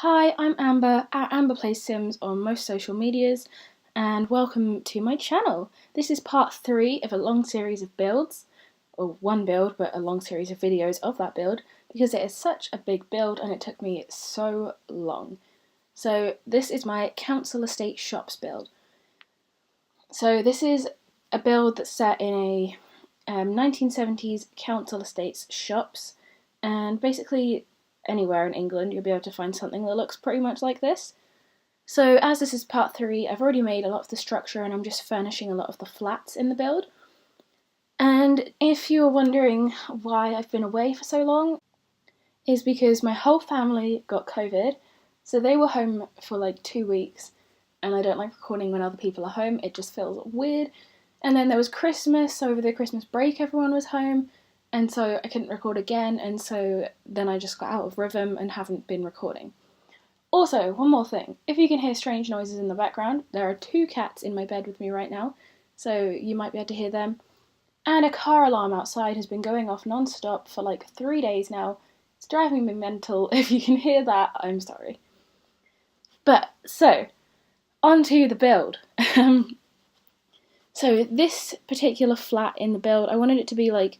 Hi, I'm Amber at Amber Plays Sims on most social medias, and welcome to my channel. This is part 3 of a long series of builds, or one build, but a long series of videos of that build, because it is such a big build and it took me so long. So this is my Council Estate Shops build. So this is a build that's set in a 1970s council estates shops, and basically anywhere in England you'll be able to find something that looks pretty much like this. So as this is part 3, I've already made a lot of the structure and I'm just furnishing a lot of the flats in the build. And if you're wondering why I've been away for so long, is because my whole family got COVID, so they were home for like 2 weeks, and I don't like recording when other people are home, it just feels weird. And then there was Christmas, so over the Christmas break everyone was home, and so I couldn't record again, and so then I just got out of rhythm and haven't been recording. Also, one more thing, if you can hear strange noises in the background, there are 2 cats in my bed with me right now, so you might be able to hear them. And a car alarm outside has been going off non-stop for like 3 days now. It's driving me mental. If you can hear that, I'm sorry. But, so, on to the build. So this particular flat in the build, I wanted it to be like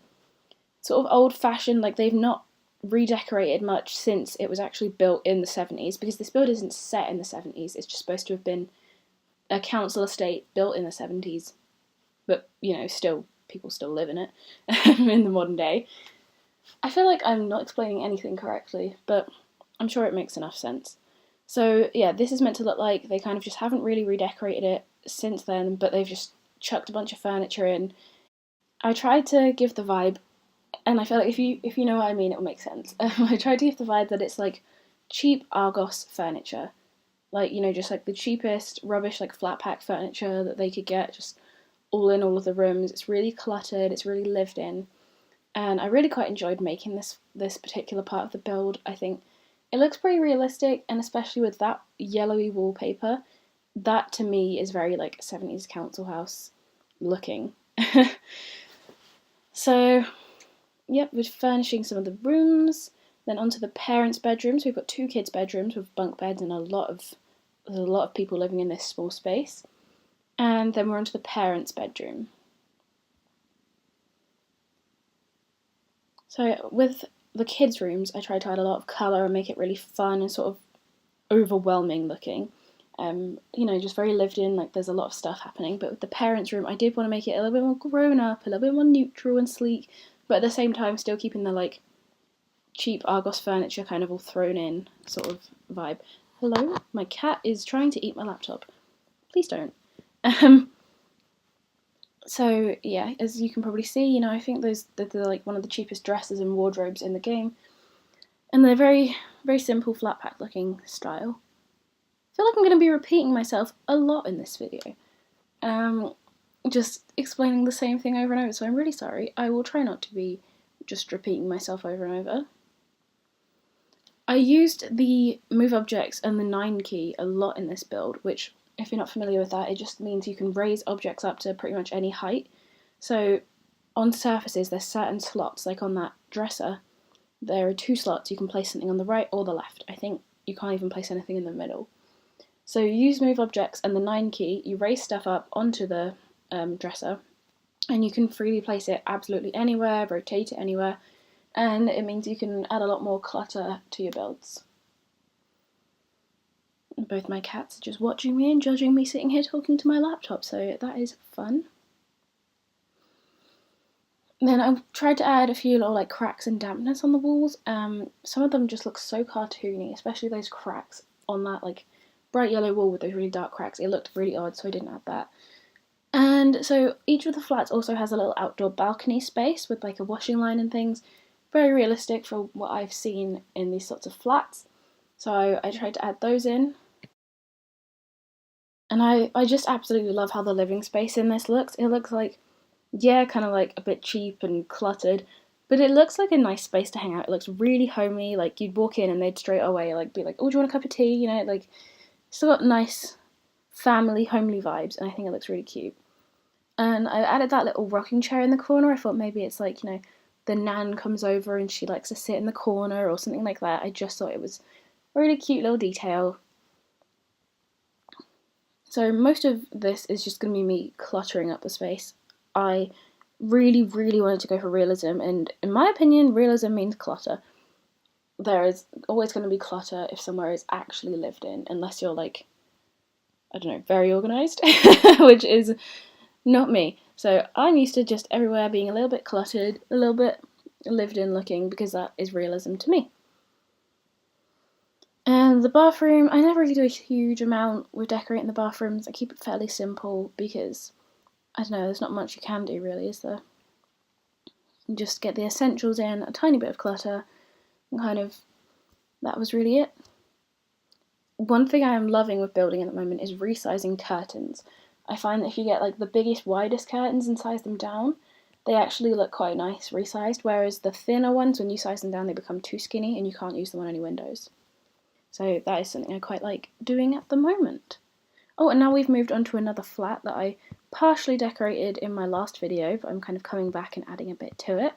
sort of old-fashioned, like they've not redecorated much since it was actually built in the 70s, because this build isn't set in the 70s, it's just supposed to have been a council estate built in the 70s, but, you know, still, people still live in it in the modern day. I feel like I'm not explaining anything correctly, but I'm sure it makes enough sense. So yeah, this is meant to look like they kind of just haven't really redecorated it since then, but they've just chucked a bunch of furniture in. I tried to give the vibe, and I feel like if you know what I mean, it will make sense. I tried to give the vibe that it's like cheap Argos furniture, like, you know, just like the cheapest rubbish, like flat pack furniture that they could get, just all in all of the rooms. It's really cluttered, it's really lived in, and I really quite enjoyed making this particular part of the build. I think it looks pretty realistic, and especially with that yellowy wallpaper, that to me is very like 70s council house looking. So, yep, we're furnishing some of the rooms, then onto the parents' bedrooms. We've got 2 kids' bedrooms with bunk beds and there's a lot of people living in this small space. And then we're onto the parents' bedroom. So with the kids' rooms, I tried to add a lot of colour and make it really fun and sort of overwhelming looking. You know, just very lived in, like there's a lot of stuff happening. But with the parents' room, I did want to make it a little bit more grown up, a little bit more neutral and sleek, but at the same time still keeping the like cheap Argos furniture kind of all thrown in sort of vibe. Hello? My cat is trying to eat my laptop. Please don't. So yeah, as you can probably see, you know, I think they're like one of the cheapest dressers and wardrobes in the game. And they're very, very simple flat pack looking style. I feel like I'm going to be repeating myself a lot in this video. Just explaining the same thing over and over, so I'm really sorry. I will try not to be just repeating myself over and over. I used the move objects and the 9 key a lot in this build, which, if you're not familiar with that, it just means you can raise objects up to pretty much any height. So on surfaces there's certain slots, like on that dresser, there are 2 slots, you can place something on the right or the left. I think you can't even place anything in the middle. So you use move objects and the 9 key, you raise stuff up onto the dresser, and you can freely place it absolutely anywhere, rotate it anywhere, and it means you can add a lot more clutter to your builds. Both my cats are just watching me and judging me sitting here talking to my laptop, so that is fun. Then I tried to add a few little like cracks and dampness on the walls. Some of them just look so cartoony, especially those cracks on that like bright yellow wall with those really dark cracks. It looked really odd, so I didn't add that. And so each of the flats also has a little outdoor balcony space with like a washing line and things. Very realistic for what I've seen in these sorts of flats. So I tried to add those in. And I just absolutely love how the living space in this looks. It looks like, yeah, kind of like a bit cheap and cluttered, but it looks like a nice space to hang out. It looks really homey, like you'd walk in and they'd straight away like be like, oh, do you want a cup of tea? You know, like still got nice family, homely vibes, and I think it looks really cute. And I added that little rocking chair in the corner. I thought maybe it's like, you know, the nan comes over and she likes to sit in the corner or something like that. I just thought it was a really cute little detail. So most of this is just going to be me cluttering up the space. I really, really wanted to go for realism, and in my opinion, realism means clutter. There is always going to be clutter if somewhere is actually lived in, unless you're like, I don't know, very organised, which is not me. So I'm used to just everywhere being a little bit cluttered, a little bit lived in looking, because that is realism to me. And the bathroom, I never really do a huge amount with decorating the bathrooms. I keep it fairly simple because, I don't know, there's not much you can do really, is there? You just get the essentials in, a tiny bit of clutter, and kind of, that was really it. One thing I am loving with building at the moment is resizing curtains. I find that if you get like the biggest, widest curtains and size them down, they actually look quite nice resized, whereas the thinner ones, when you size them down, they become too skinny and you can't use them on any windows. So that is something I quite like doing at the moment. Oh, and now we've moved on to another flat that I partially decorated in my last video, but I'm kind of coming back and adding a bit to it.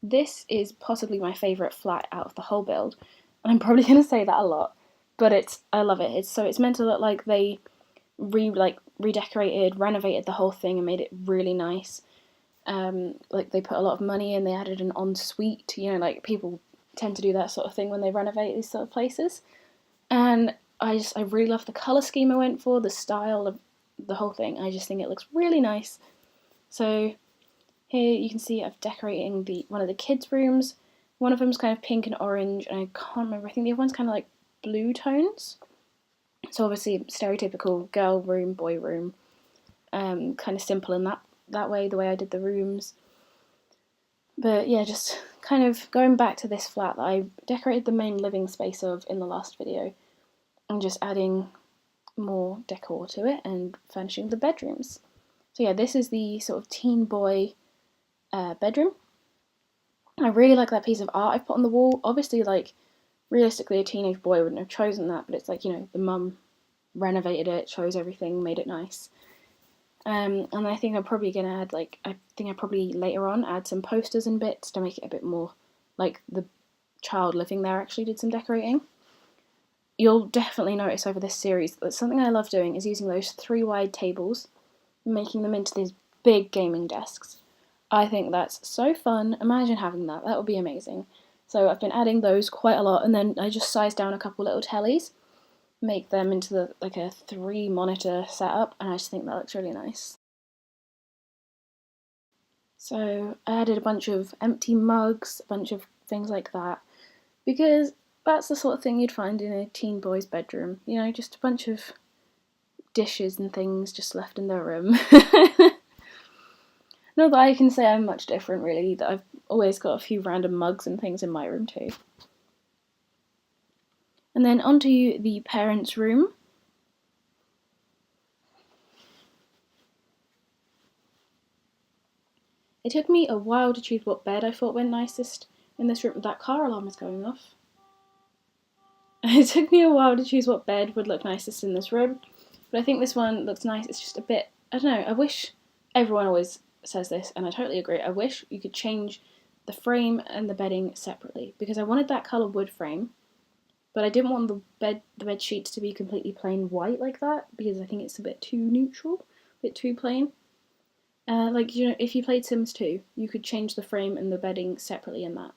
This is possibly my favourite flat out of the whole build, and I'm probably going to say that a lot, but I love it. It's meant to look like they redecorated, renovated the whole thing and made it really nice. Like they put a lot of money in, they added an ensuite, like people tend to do that sort of thing when they renovate these sort of places. And I really love the colour scheme I went for, the style of the whole thing. I just think it looks really nice. So here you can see I'm decorating one of the kids' rooms. One of them's kind of pink and orange, and I can't remember, I think the other one's kind of like blue tones. So obviously stereotypical girl room, boy room. Kind of simple in that way, the way I did the rooms. But yeah, just kind of going back to this flat that I decorated the main living space of in the last video, and just adding more decor to it and furnishing the bedrooms. So yeah, this is the sort of teen boy bedroom. I really like that piece of art I've put on the wall. Obviously, like, realistically, a teenage boy wouldn't have chosen that, but it's like, the mum renovated it, chose everything, made it nice. And I think I'm probably going to add, I probably later on add some posters and bits to make it a bit more like the child living there actually did some decorating. You'll definitely notice over this series that something I love doing is using those 3 wide tables and making them into these big gaming desks. I think that's so fun. Imagine having that. That would be amazing. So I've been adding those quite a lot, and then I just size down a couple little tellies, make them into a 3 monitor setup, and I just think that looks really nice. So I added a bunch of empty mugs, a bunch of things like that, because that's the sort of thing you'd find in a teen boy's bedroom, just a bunch of dishes and things just left in their room. Not that I can say I'm much different really, that I've always got a few random mugs and things in my room too. And then onto the parents' room. It took me a while to choose what bed I thought went nicest in this room. That car alarm is going off. It took me a while to choose what bed would look nicest in this room, but I think this one looks nice. It's just a bit, I don't know, I wish, everyone always says this, and I totally agree, I wish you could change the frame and the bedding separately, because I wanted that colour wood frame, but I didn't want the bed sheets to be completely plain white like that, because I think it's a bit too neutral, a bit too plain. If you played Sims 2, you could change the frame and the bedding separately in that.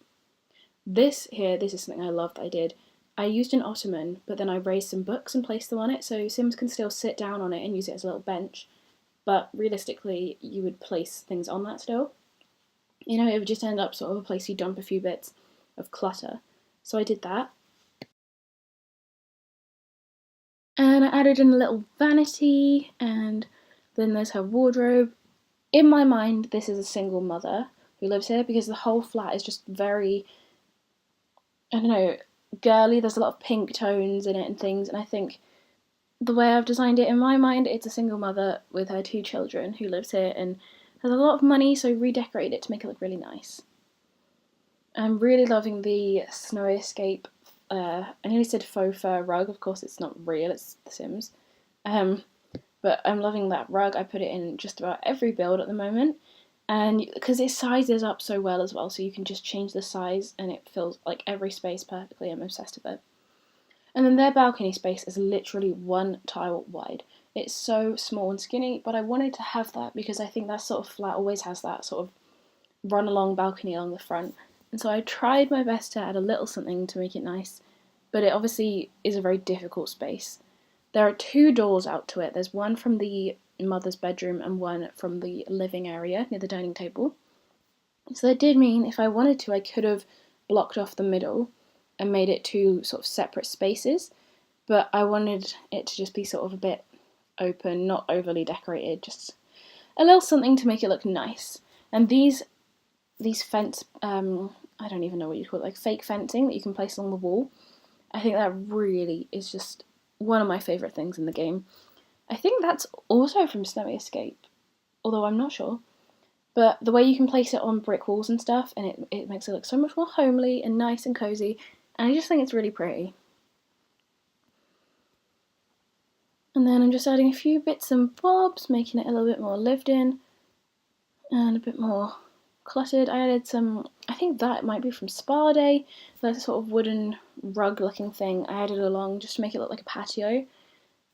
This is something I love that I did. I used an ottoman, but then I raised some books and placed them on it, so Sims can still sit down on it and use it as a little bench, but realistically, you would place things on that still. It would just end up sort of a place you dump a few bits of clutter. So I did that. And I added in a little vanity, and then there's her wardrobe. In my mind, this is a single mother who lives here, because the whole flat is just very, I don't know, girly. There's a lot of pink tones in it and things, and I think the way I've designed it, in my mind, it's a single mother with her 2 children who lives here and has a lot of money, so redecorated it to make it look really nice. I'm really loving the Snow Escape, I nearly said faux fur rug, of course it's not real, it's The Sims. But I'm loving that rug. I put it in just about every build at the moment, and because it sizes up so well as well, so you can just change the size and it fills like every space perfectly. I'm obsessed with it. And then their balcony space is literally 1 tile wide. It's so small and skinny, but I wanted to have that because I think that sort of flat always has that sort of run along balcony along the front. And so I tried my best to add a little something to make it nice, but it obviously is a very difficult space. There are 2 doors out to it. There's one from the mother's bedroom and one from the living area near the dining table. So that did mean if I wanted to, I could have blocked off the middle and made it 2 sort of separate spaces, but I wanted it to just be sort of a bit open, not overly decorated, just a little something to make it look nice. And these fence, I don't even know what you call it, like fake fencing that you can place along the wall, I think that really is just one of my favourite things in the game. I think that's also from Snowy Escape, although I'm not sure. But the way you can place it on brick walls and stuff, and it makes it look so much more homely and nice and cozy, and I just think it's really pretty. And then I'm just adding a few bits and bobs, making it a little bit more lived in and a bit more cluttered. I added some, I think that might be from Spa Day, that sort of wooden rug looking thing I added along just to make it look like a patio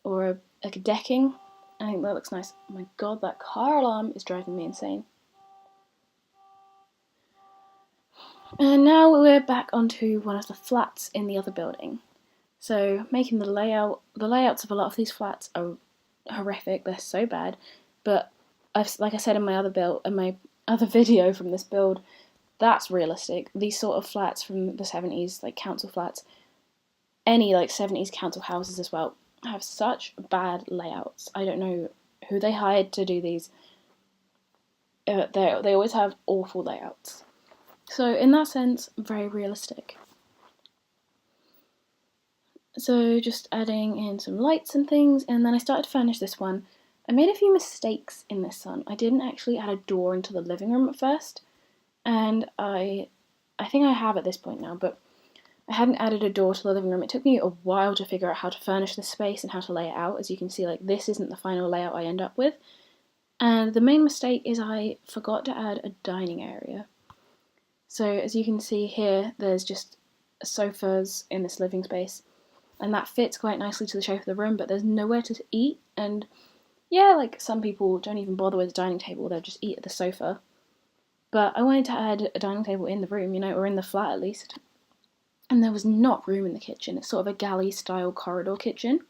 or like a decking. I think that looks nice. Oh my god, that car alarm is driving me insane. And now we're back onto one of the flats in the other building. So making the layouts of a lot of these flats are horrific. They're so bad, but like I said in my other video from this build, that's realistic. These sort of flats from the 70s, like council flats, any like 70s council houses as well, have such bad layouts. I don't know who they hired to do these. They always have awful layouts. So in that sense, very realistic. So just adding in some lights and things, and then I started to furnish this one. I made a few mistakes in this one. I didn't actually add a door into the living room at first, and I think I have at this point now, but I hadn't added a door to the living room. It took me a while to figure out how to furnish this space and how to lay it out. As you can see, like this isn't the final layout I end up with. And the main mistake is I forgot to add a dining area. So as you can see here, there's just sofas in this living space, and that fits quite nicely to the shape of the room, but there's nowhere to eat, and yeah, like some people don't even bother with a dining table, they'll just eat at the sofa. But I wanted to add a dining table in the room, or in the flat at least. And there was not room in the kitchen. It's sort of a galley-style corridor kitchen,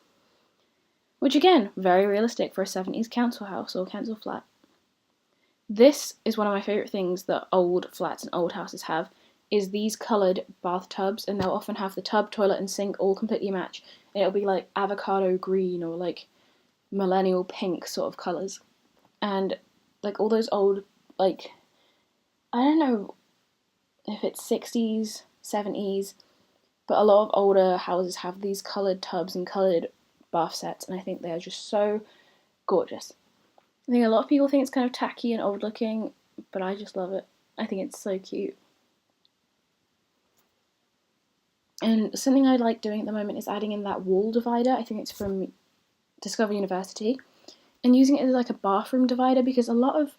which again, very realistic for a 70s council house or council flat. This is one of my favourite things that old flats and old houses have, is these coloured bathtubs, and they'll often have the tub, toilet and sink all completely match, and it'll be like avocado green or like millennial pink sort of colours. And like all those old, like, I don't know if it's 60s, 70s, but a lot of older houses have these coloured tubs and coloured bath sets, and I think they are just so gorgeous. I think a lot of people think it's kind of tacky and old looking, but I just love it. I think it's so cute. And something I like doing at the moment is adding in that wall divider. I think it's from Discover University, and using it as like a bathroom divider, because a lot of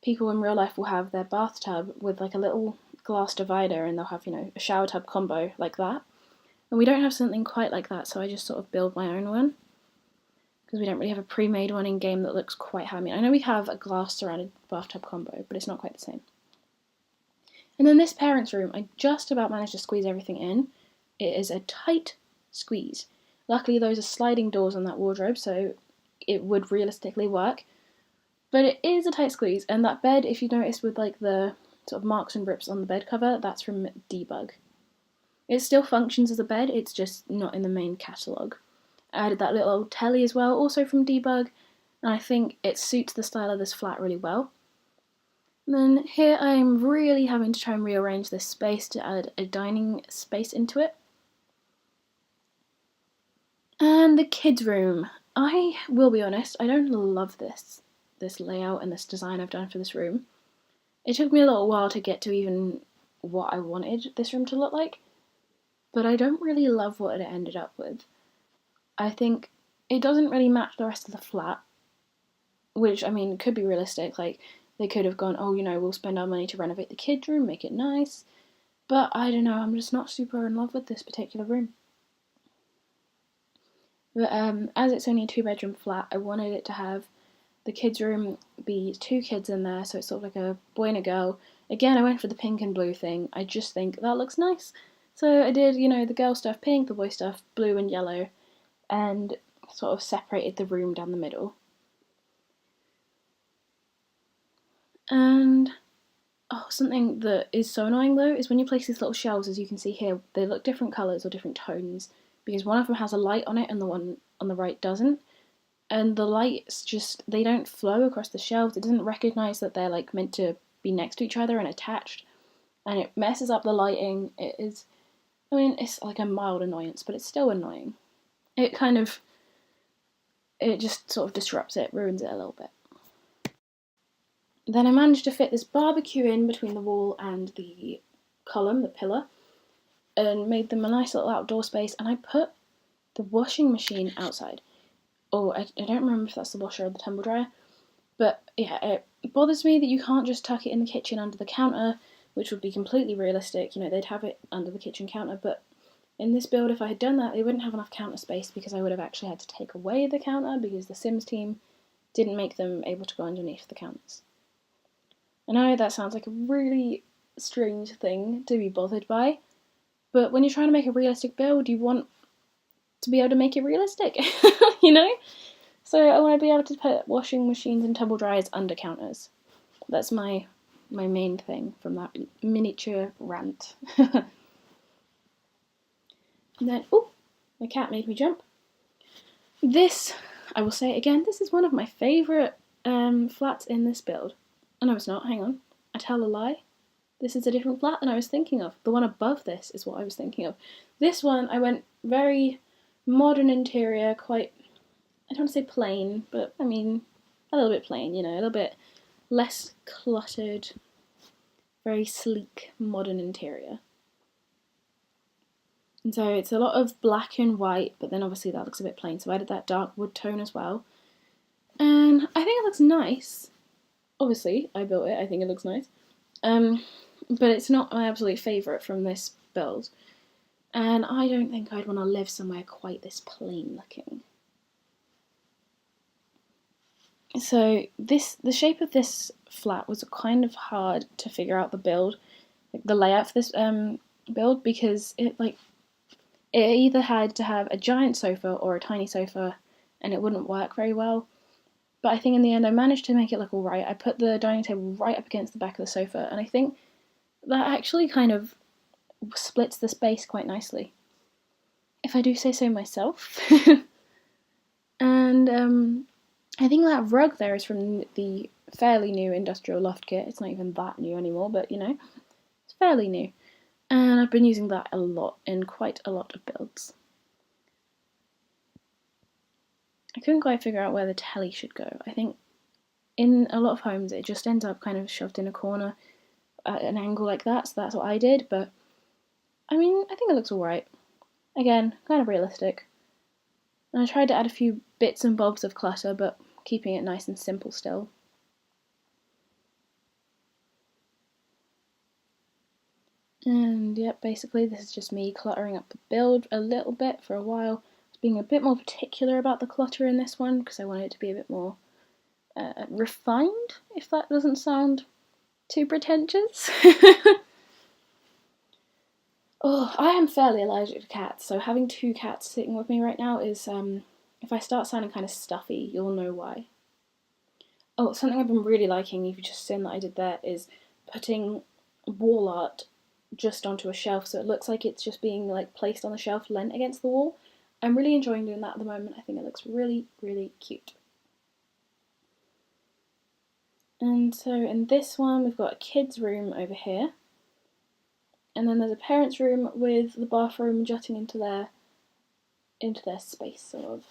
people in real life will have their bathtub with like a little glass divider, and they'll have, a shower tub combo like that. And we don't have something quite like that, so I just sort of build my own one, because we don't really have a pre-made one in game that looks quite how I mean. I know we have a glass surrounded bathtub combo, but it's not quite the same. And then this parents' room, I just about managed to squeeze everything in. It is a tight squeeze. Luckily, those are sliding doors on that wardrobe, so it would realistically work. But it is a tight squeeze, and that bed, if you notice with like the sort of marks and rips on the bed cover, that's from Debug. It still functions as a bed, it's just not in the main catalogue. I added that little old telly as well, also from Debug, and I think it suits the style of this flat really well. And then here I'm really having to try and rearrange this space to add a dining space into it. And the kids' room. I will be honest, I don't love this layout and this design I've done for this room. It took me a little while to get to even what I wanted this room to look like, but I don't really love what it ended up with. I think it doesn't really match the rest of the flat, which, I mean, could be realistic. Like, they could have gone, oh, we'll spend our money to renovate the kids' room, make it nice. But I don't know, I'm just not super in love with this particular room. But as it's only a 2-bedroom flat, I wanted it to have the kids' room be 2 kids in there, so it's sort of like a boy and a girl. Again, I went for the pink and blue thing. I just think that looks nice. So I did, the girl stuff pink, the boy stuff blue and yellow, and sort of separated the room down the middle. And something that is so annoying though is when you place these little shelves, as you can see here, they look different colours or different tones because one of them has a light on it and the one on the right doesn't. And the lights just, they don't flow across the shelves. It doesn't recognise that they're like meant to be next to each other and attached, and it messes up the lighting. It's like a mild annoyance, but it's still annoying. It just sort of disrupts it, ruins it a little bit. Then I managed to fit this barbecue in between the wall and the column, the pillar, and made them a nice little outdoor space, and I put the washing machine outside. I don't remember if that's the washer or the tumble dryer, but yeah, it bothers me that you can't just tuck it in the kitchen under the counter, which would be completely realistic. They'd have it under the kitchen counter, but in this build, if I had done that, they wouldn't have enough counter space because I would have actually had to take away the counter because the Sims team didn't make them able to go underneath the counters. I know that sounds like a really strange thing to be bothered by, but when you're trying to make a realistic build, you want to be able to make it realistic, So I want to be able to put washing machines and tumble dryers under counters. That's my main thing from that miniature rant. And then, my cat made me jump. This, I will say again, this is one of my favourite flats in this build. Oh no, it's not, hang on. I tell a lie. This is a different flat than I was thinking of. The one above this is what I was thinking of. This one, I went very modern interior, quite, I don't want to say plain, but a little bit plain, a little bit less cluttered, very sleek, modern interior. And so it's a lot of black and white, but then obviously that looks a bit plain, so I added that dark wood tone as well. And I think it looks nice. Obviously, I built it, I think it looks nice. But it's not my absolute favourite from this build. And I don't think I'd want to live somewhere quite this plain looking. So the shape of this flat was kind of hard to figure out the layout for this build, because it either had to have a giant sofa or a tiny sofa, and it wouldn't work very well. But I think in the end I managed to make it look alright. I put the dining table right up against the back of the sofa, and I think that actually kind of splits the space quite nicely, if I do say so myself. And I think that rug there is from the fairly new industrial loft kit. It's not even that new anymore, but it's fairly new. And I've been using that a lot in quite a lot of builds. I couldn't quite figure out where the telly should go. I think in a lot of homes it just ends up kind of shoved in a corner at an angle like that, so that's what I did, but I think it looks alright. Again, kind of realistic. And I tried to add a few bits and bobs of clutter, but keeping it nice and simple still. And yep, basically this is just me cluttering up the build a little bit for a while. Being a bit more particular about the clutter in this one because I wanted it to be a bit more refined, if that doesn't sound too pretentious. I am fairly allergic to cats, so having 2 cats sitting with me right now is, if I start sounding kind of stuffy, you'll know why. Something I've been really liking, if you've just seen that I did there, is putting wall art just onto a shelf, so it looks like it's just being placed on the shelf, leant against the wall. I'm really enjoying doing that at the moment. I think it looks really, really cute. And so in this one, we've got a kid's room over here. And then there's a parent's room with the bathroom jutting into their space, sort of.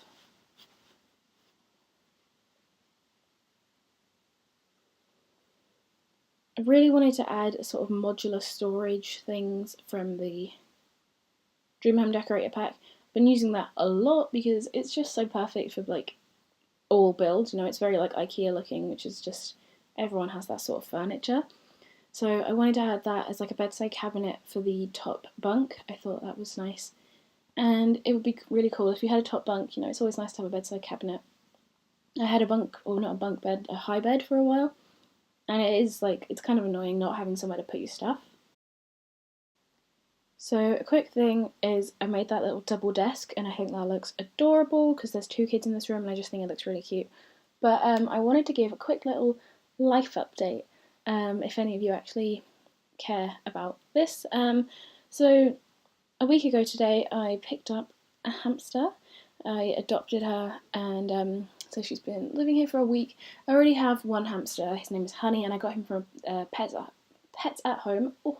I really wanted to add a sort of modular storage things from the Dream Home Decorator pack. I've been using that a lot because it's just so perfect for all builds. It's very IKEA looking, which is just, everyone has that sort of furniture. So I wanted to add that as a bedside cabinet for the top bunk. I thought that was nice. And it would be really cool if you had a top bunk. You know, it's always nice to have a bedside cabinet. I had a bunk, or not a bunk bed, a high bed for a while, and it is like, it's kind of annoying not having somewhere to put your stuff. So a quick thing is I made that little double desk, and I think that looks adorable because there's 2 kids in this room and I just think it looks really cute. But I wanted to give a quick little life update, if any of you actually care about this. So a week ago today I picked up a hamster. I adopted her, and so she's been living here for a week. I already have one hamster. His name is Honey, and I got him from Pets at Home. Oh,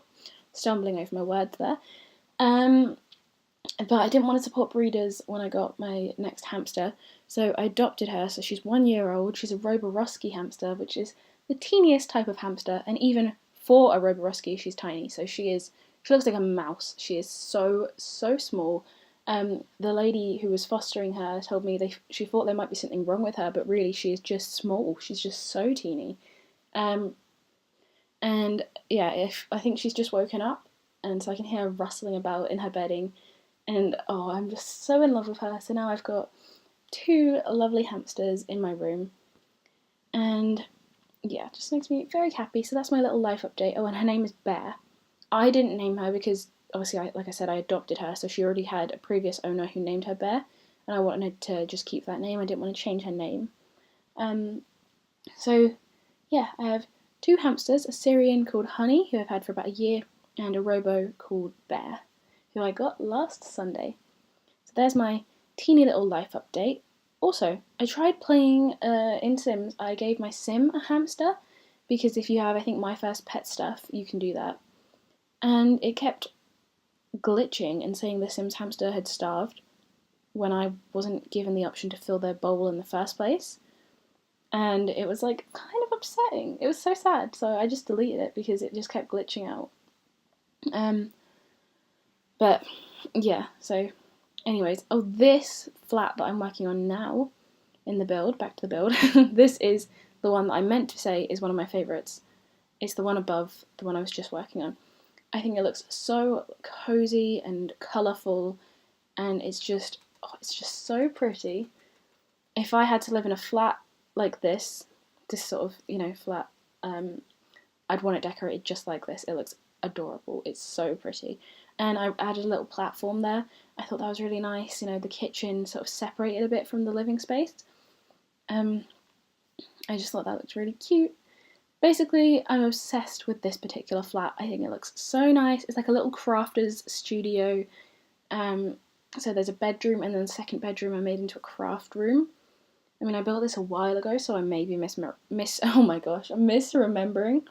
stumbling over my words there. But I didn't want to support breeders when I got my next hamster, so I adopted her. So she's 1 year old. She's a Roborosky hamster, which is the teeniest type of hamster, and even for a Roborosky, she's tiny. So she looks like a mouse. She is so small. The lady who was fostering her told me she thought there might be something wrong with her, but really she is just small. She's just so teeny. And yeah, I think she's just woken up, and so I can hear her rustling about in her bedding, and oh, I'm just so in love with her. So now I've got 2 lovely hamsters in my room, and yeah, it just makes me very happy. So that's my little life update. Oh, and her name is Bear. I didn't name her because obviously, like I said, I adopted her, so she already had a previous owner who named her Bear, and I wanted to just keep that name. I didn't want to change her name. So yeah, I have 2 hamsters, a Syrian called Honey, who I've had for about a year, and a Robo called Bear, who I got last Sunday. So there's my teeny little life update. Also, I tried playing in Sims. I gave my Sim a hamster, because if you have, I think, My First Pet stuff, you can do that. And it kept glitching and saying the Sims hamster had starved when I wasn't given the option to fill their bowl in the first place. And it was like kind of upsetting. It was so sad, so I just deleted it because it just kept glitching out. But yeah, so anyways, oh, this flat that I'm working on now in the build, back to the build, this is the one that I meant to say is one of my favourites. It's the one above the one I was just working on. I think it looks so cozy and colourful, and it's just so pretty. If I had to live in a flat like this sort of, flat, I'd want it decorated just like this. It looks adorable. It's so pretty. And I added a little platform there. I thought that was really nice. The kitchen sort of separated a bit from the living space. I just thought that looked really cute. Basically, I'm obsessed with this particular flat. I think it looks so nice. It's like a little crafter's studio. So there's a bedroom, and then the second bedroom I made into a craft room. I mean, I built this a while ago, so I may be I'm misremembering.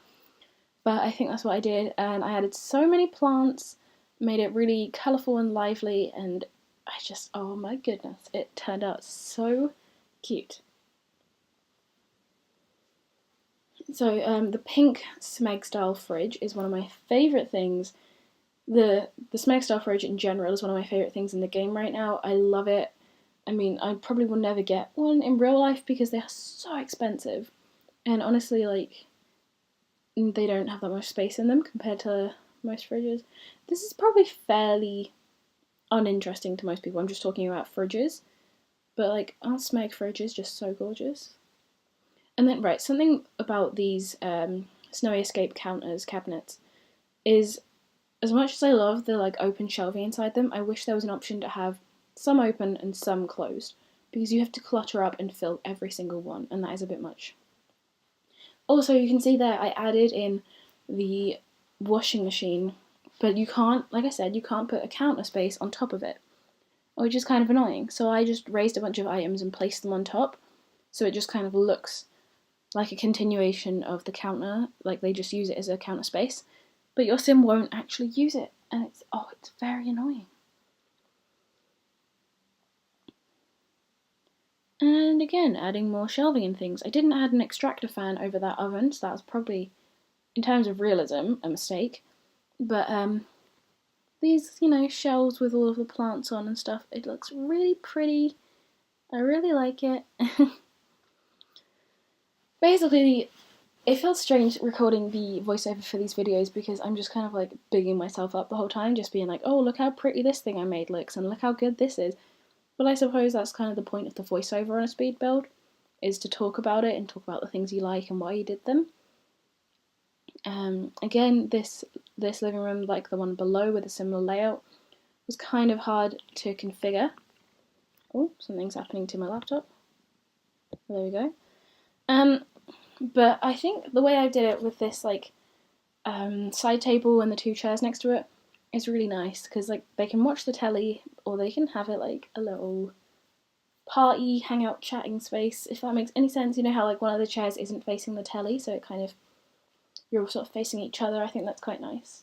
But I think that's what I did, and I added so many plants, made it really colourful and lively, and oh my goodness, it turned out so cute. So the pink Smeg style fridge is one of my favourite things. The Smeg style fridge in general is one of my favourite things in the game right now. I love it. I mean, I probably will never get one in real life because they are so expensive. And honestly, like, they don't have that much space in them compared to most fridges. This is probably fairly uninteresting to most people. I'm just talking about fridges. But, like, aren't Smeg fridges just so gorgeous? And then, right, something about these Snowy Escape cabinets is, as much as I love the, like, open shelving inside them, I wish there was an option to have some open and some closed, because you have to clutter up and fill every single one, and that is a bit much. Also, you can see there I added in the washing machine, but you can't, like I said, you can't put a counter space on top of it, which is kind of annoying. So I just raised a bunch of items and placed them on top, so it just kind of looks like a continuation of the counter, like they just use it as a counter space, but your sim won't actually use it, and it's very annoying. And again, adding more shelving and things. I didn't add an extractor fan over that oven, so that was probably, in terms of realism, a mistake. But these, shelves with all of the plants on and stuff, it looks really pretty. I really like it. Basically, It feels strange recording the voiceover for these videos because I'm just kind of like bigging myself up the whole time, just being like, oh, look how pretty this thing I made looks and look how good this is. But I suppose that's kind of the point of the voiceover on a speed build, is to talk about it and talk about the things you like and why you did them. Again, this living room, like the one below with a similar layout, was kind of hard to configure. Oh, something's happening to my laptop. There we go. But I think the way I did it with this like side table and the two chairs next to it is really nice because like they can watch the telly or they can have it like a little party hangout chatting space, if that makes any sense. You know how like one of the chairs isn't facing the telly, so it kind of, you're all sort of facing each other. I think that's quite nice.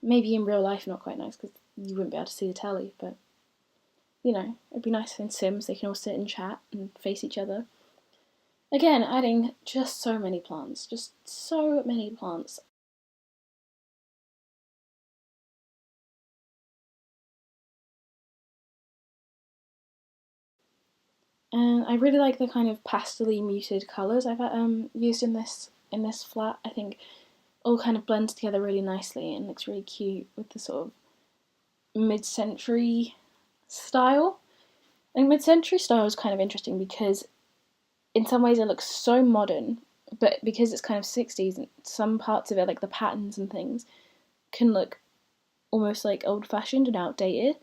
Maybe in real life not quite nice because you wouldn't be able to see the telly, but you know, it'd be nice in Sims, they can all sit and chat and face each other. Again, adding just so many plants, just so many plants. And I really like the kind of pastel-y muted colours I've used in this flat. I think all kind of blends together really nicely and looks really cute with the sort of mid-century style. And mid-century style is kind of interesting because in some ways it looks so modern, but because it's kind of 60s, and some parts of it, like the patterns and things, can look almost like old-fashioned and outdated.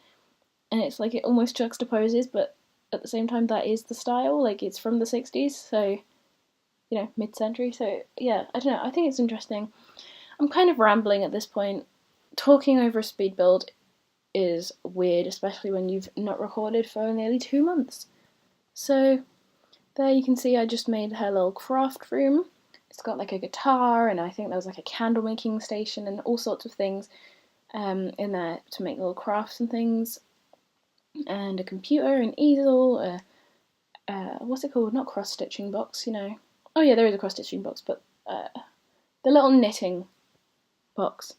And it's like it almost juxtaposes, but at the same time that is the style, like it's from the 60s, so you know, mid-century. So yeah, I don't know, I think it's interesting. I'm kind of rambling at this point. Talking over a speed build is weird, especially when you've not recorded for nearly 2 months. So there you can see I just made her little craft room. It's got like a guitar, and I think there was like a candle making station and all sorts of things in there to make little crafts and things. And a computer, an easel, what's it called? Not cross stitching box, you know. Oh yeah, there is a cross stitching box, but the little knitting box.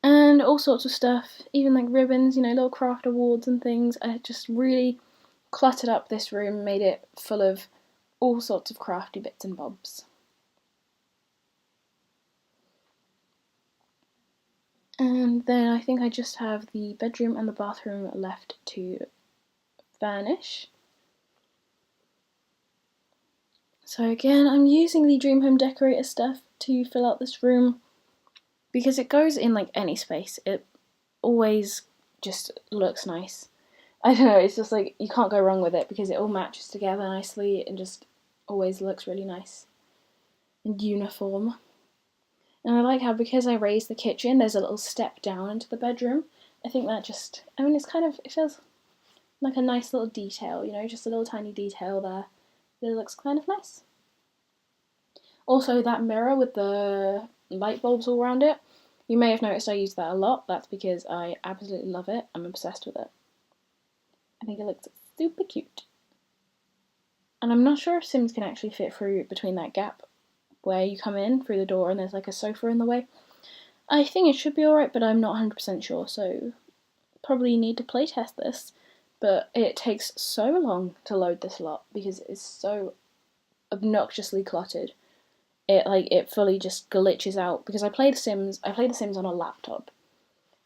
And all sorts of stuff, even like ribbons, you know, little craft awards and things. I just really cluttered up this room, made it full of all sorts of crafty bits and bobs. And then I think I just have the bedroom and the bathroom left to furnish. So again, I'm using the Dream Home Decorator stuff to fill out this room because it goes in like any space. It always just looks nice. I don't know, it's just like you can't go wrong with it because it all matches together nicely and just always looks really nice and uniform. And I like how because I raised the kitchen, there's a little step down into the bedroom. I think that just, I mean, it's kind of, it feels like a nice little detail, you know, just a little tiny detail there. It looks kind of nice. Also, that mirror with the light bulbs all around it, you may have noticed I use that a lot. That's because I absolutely love it. I'm obsessed with it. I think it looks super cute. And I'm not sure if Sims can actually fit through between that gap where you come in through the door and there's like a sofa in the way. I think it should be alright, but I'm not 100% sure, so probably need to playtest this. But it takes so long to load this lot because it's so obnoxiously cluttered. It fully just glitches out because I play The Sims on a laptop.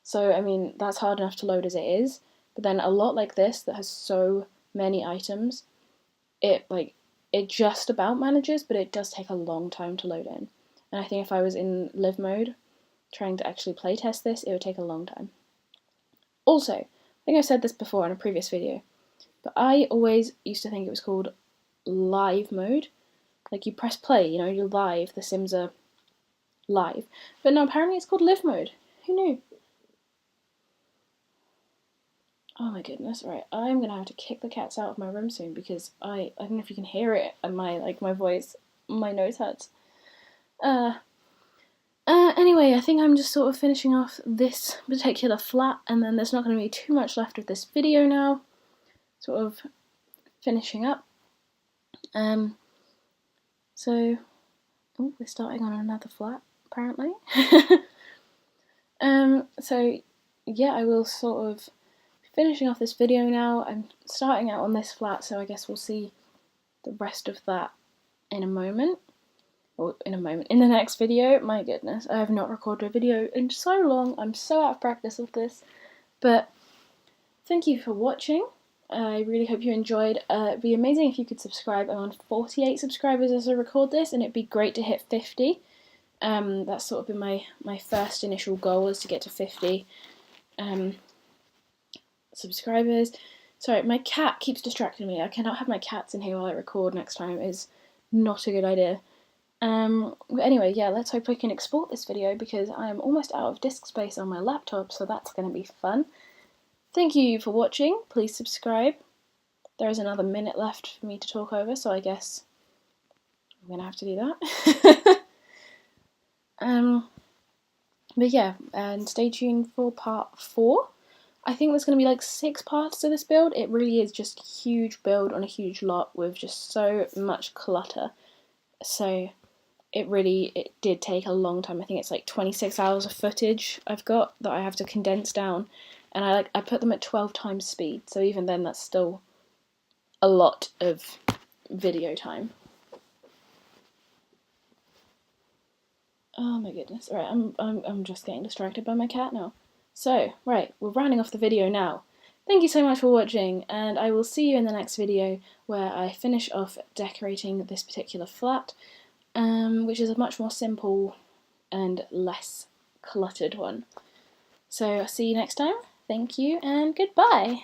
So I mean that's hard enough to load as it is, but then a lot like this that has so many items, it just about manages, but it does take a long time to load in. And I think if I was in live mode trying to actually playtest this, it would take a long time. Also, I think I've said this before in a previous video, but I always used to think it was called live mode. Like you press play, you know, you're live, the Sims are live. But no, apparently it's called live mode. Who knew? Oh my goodness, right, I'm gonna have to kick the cats out of my room soon because I don't know if you can hear it and my voice, my nose hurts. Anyway, I think I'm just sort of finishing off this particular flat, and then there's not going to be too much left of this video now. Sort of finishing up. So, oh, we're starting on another flat, apparently. So, yeah, I will sort of finishing off this video now. I'm starting out on this flat, so I guess we'll see the rest of that in a moment. or in a moment, in the next video. My goodness, I have not recorded a video in so long. I'm so out of practice with this. But thank you for watching. I really hope you enjoyed. It'd be amazing if you could subscribe. I'm on 48 subscribers as I record this, and it'd be great to hit 50. That's sort of been my first initial goal, is to get to 50 subscribers. Sorry, my cat keeps distracting me. I cannot have my cats in here while I record next time. It is not a good idea. But anyway, yeah, let's hope I can export this video, because I am almost out of disk space on my laptop, so that's going to be fun. Thank you for watching. Please subscribe. There is another minute left for me to talk over, so I guess I'm going to have to do that. But yeah, and stay tuned for part 4. I think there's going to be like 6 parts to this build. It really is just a huge build on a huge lot with just so much clutter. So it did take a long time. I think it's like 26 hours of footage I've got that I have to condense down, and I put them at 12 times speed, so even then that's still a lot of video time. Oh my goodness. Alright, I'm just getting distracted by my cat now. So, right, we're rounding off the video now. Thank you so much for watching, and I will see you in the next video where I finish off decorating this particular flat, which is a much more simple and less cluttered one. So I'll see you next time. Thank you and goodbye.